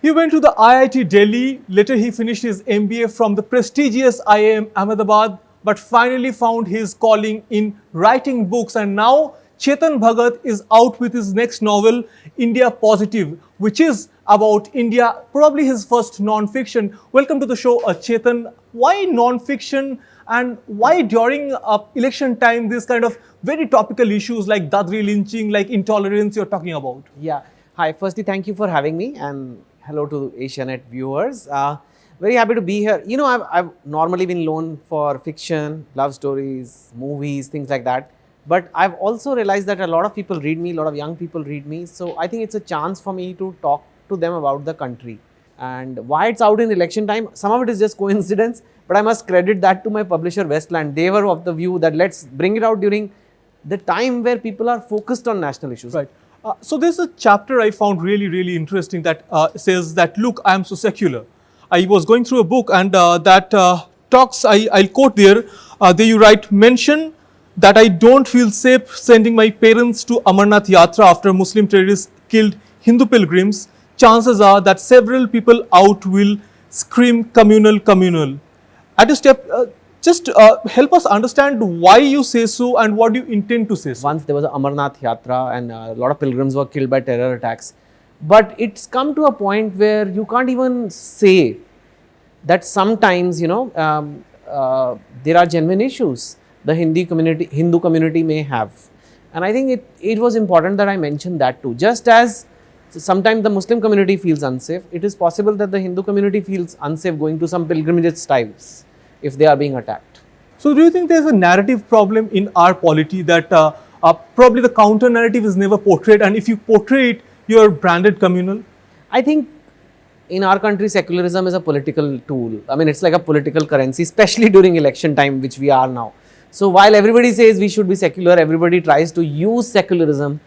He went to the IIT Delhi, later he finished his MBA from the prestigious IIM Ahmedabad, but finally found his calling in writing books, and now Chetan Bhagat is out with his next novel, India Positive, which is about India, probably his first non-fiction. Welcome to the show, Chetan. Why non-fiction, and why during election time this kind of very topical issues like Dadri lynching, like intolerance you're talking about? Yeah. Hi. Firstly, thank you for having me, and hello to Asianet viewers. Very happy to be here. You know, I've normally been known for fiction, love stories, movies, things like that. But I've also realized that a lot of people read me, a lot of young people read me. So I think it's a chance for me to talk to them about the country. And why it's out in election time, some of it is just coincidence, but I must credit that to my publisher Westland. They were of the view that let's bring it out during the time where people are focused on national issues. Right. So there's a chapter I found really interesting that says that, look, I am so secular. I was going through a book and that talks, I'll quote there, there you write, mention that I don't feel safe sending my parents to Amarnath Yatra after Muslim terrorists killed Hindu pilgrims. Chances are that several people out will scream communal, communal. At a step, just help us understand why you say so and what you intend to say so. Once there was a Amarnath Yatra and a lot of pilgrims were killed by terror attacks. But it's come to a point where you can't even say that sometimes, you know, there are genuine issues the Hindu community may have. And I think it was important that I mentioned that too. Just as sometimes the Muslim community feels unsafe, it is possible that the Hindu community feels unsafe going to some pilgrimage sites if they are being attacked. So do you think there's a narrative problem in our polity that probably the counter narrative is never portrayed, and if you portray it, you're branded communal? I think in our country, secularism is a political tool. I mean, it's like a political currency, especially during election time, which we are now. So while everybody says we should be secular, everybody tries to use secularism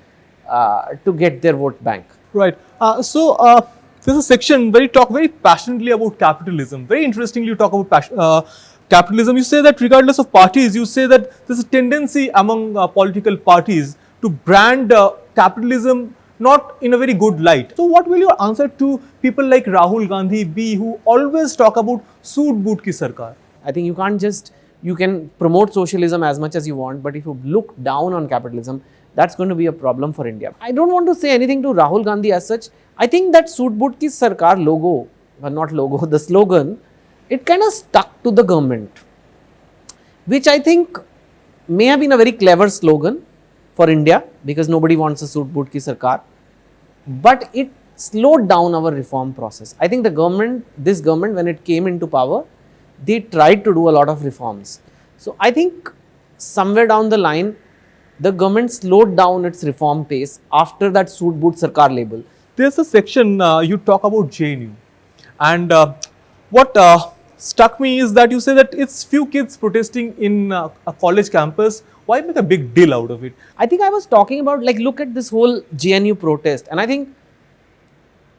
to get their vote bank. Right. So there's a section where you talk very passionately about capitalism. Very interestingly, you talk about capitalism. You say that regardless of parties, you say that there's a tendency among political parties to brand capitalism not in a very good light. So what will your answer to people like Rahul Gandhi be, who always talk about soot boot ki sarkar? I think you can promote socialism as much as you want, but if you look down on capitalism, that's going to be a problem for India. I don't want to say anything to Rahul Gandhi as such. I think that soot boot ki sarkar logo, well not logo, the slogan, it kind of stuck to the government, which I think may have been a very clever slogan for India because nobody wants a soot boot ki sarkar, but it slowed down our reform process. I think this government when it came into power, they tried to do a lot of reforms. So I think somewhere down the line, the government slowed down its reform pace after that soot boot sarkar label. There's a section you talk about JNU, and what struck me is that you say that it's few kids protesting in a college campus. Why make a big deal out of it? I think I was talking about, like, look at this whole JNU protest, and I think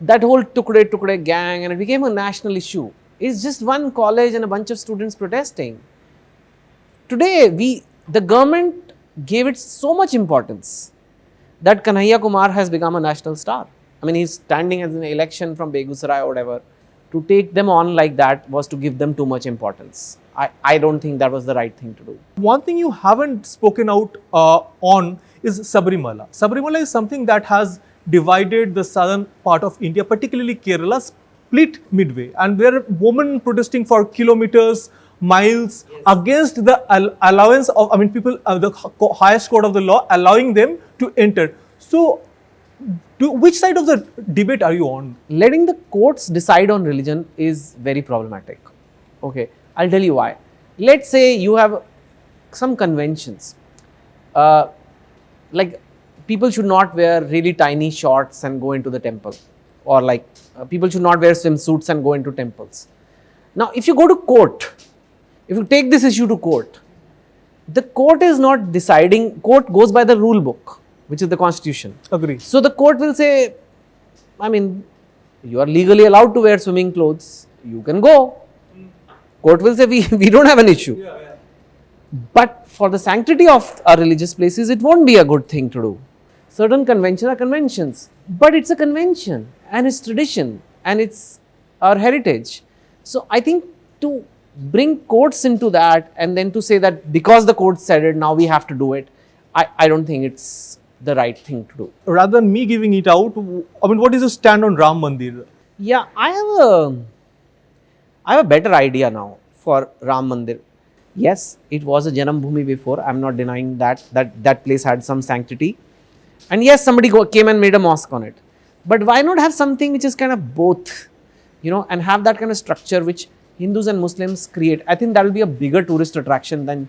that whole Tukde gang, and it became a national issue. It's just one college and a bunch of students protesting. Today, the government gave it so much importance that Kanhaiya Kumar has become a national star. I mean, he's standing as an election from Begusaraia or whatever. To take them on like that was to give them too much importance. I don't think that was the right thing to do. One thing you haven't spoken out on is Sabarimala. Sabarimala is something that has divided the southern part of India, particularly Kerala, split midway. And there are women protesting for kilometers, miles, yes, against the allowance of, people, the highest court of the law allowing them to enter. So, which side of the debate are you on? Letting the courts decide on religion is very problematic. Okay, I'll tell you why. Let's say you have some conventions, like people should not wear really tiny shorts and go into the temple, or like people should not wear swimsuits and go into temples. Now, if you go to court, if you take this issue to court, the court is not deciding, court goes by the rule book, which is the constitution. Agree. So the court will say, you are legally allowed to wear swimming clothes, you can go. Court will say, we don't have an issue. Yeah. But for the sanctity of our religious places, it won't be a good thing to do. Certain conventions are conventions, but it's a convention and it's tradition. and it's our heritage. So I think to bring courts into that and then to say that because the court said it, now we have to do it, I don't think it's the right thing to do. Rather than me giving it out, I mean, what is your stand on Ram Mandir? Yeah, I have a better idea now for Ram Mandir. Yes, it was a Janam Bhumi before. I'm not denying that place had some sanctity. And yes, somebody came and made a mosque on it. But why not have something which is kind of both, and have that kind of structure which Hindus and Muslims create? I think that will be a bigger tourist attraction than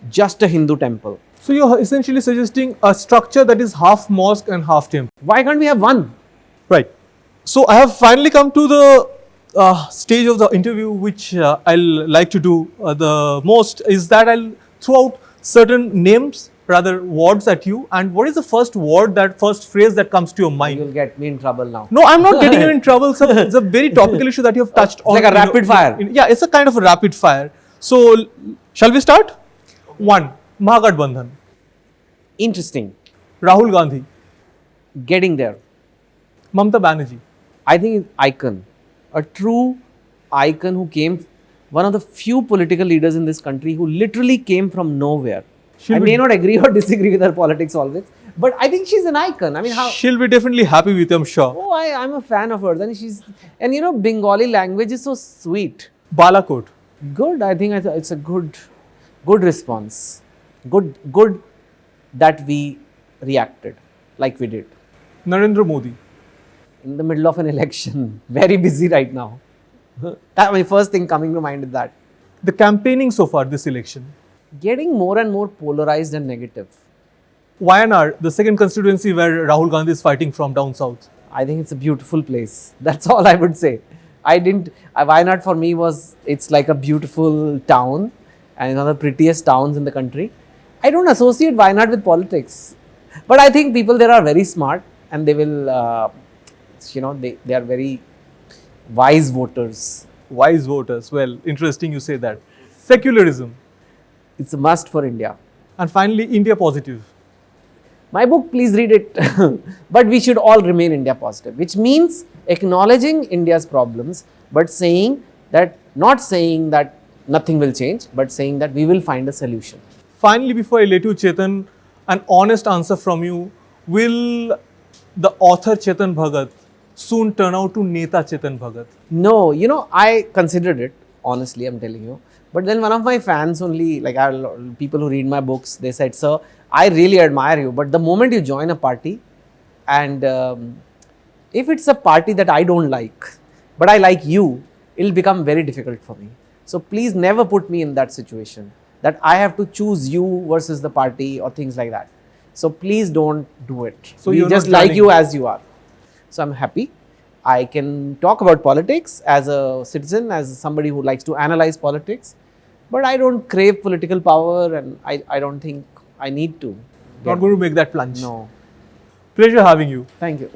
just a Hindu temple. So you're essentially suggesting a structure that is half mosque and half temple. Why can't we have one? Right. So I have finally come to the stage of the interview which I'll like to do the most, is that I'll throw out certain names, rather words at you, and what is the first word, that first phrase that comes to your mind? You'll get me in trouble now. No, I'm not getting you in trouble. So it's a very topical issue that you have touched on. Like a rapid fire. Yeah, it's a kind of a rapid fire. So shall we start? 1. Mahagathbandhan. Interesting. Rahul Gandhi. Getting there. Mamata Banerjee. I think it's icon. A true icon who came, one of the few political leaders in this country who literally came from nowhere. I may not agree or disagree with her politics always, but I think she's an icon. I mean, how? She'll be definitely happy with you, I'm sure. Oh, I'm a fan of hers, and Bengali language is so sweet. Balakot. Good. I think it's a good response. Good that we reacted like we did. Narendra Modi. In the middle of an election, very busy right now. That my first thing coming to mind is that. The campaigning so far this election. Getting more and more polarized and negative. Wayanad, the second constituency where Rahul Gandhi is fighting from down south. I think it's a beautiful place. That's all I would say. Wayanad for me it's like a beautiful town and one of the prettiest towns in the country. I don't associate Wayanad with politics. But I think people there are very smart and they will, they are very wise voters. Wise voters. Well, interesting you say that. Secularism. It's a must for India. And finally, India positive. My book, please read it. But we should all remain India positive, which means acknowledging India's problems, but not saying that nothing will change, but saying that we will find a solution. Finally, before I let you, Chetan, an honest answer from you. Will the author Chetan Bhagat soon turn out to Neta Chetan Bhagat? No, I considered it, honestly, I'm telling you. But then one of my fans only, people who read my books, they said, sir, I really admire you. But the moment you join a party and if it's a party that I don't like, but I like you, it'll become very difficult for me. So please never put me in that situation that I have to choose you versus the party or things like that. So please don't do it. So we just like you as you are. So I'm happy. I can talk about politics as a citizen, as somebody who likes to analyze politics, but I don't crave political power and I don't think I need to. Not going to make that plunge. No. Pleasure having you. Thank you.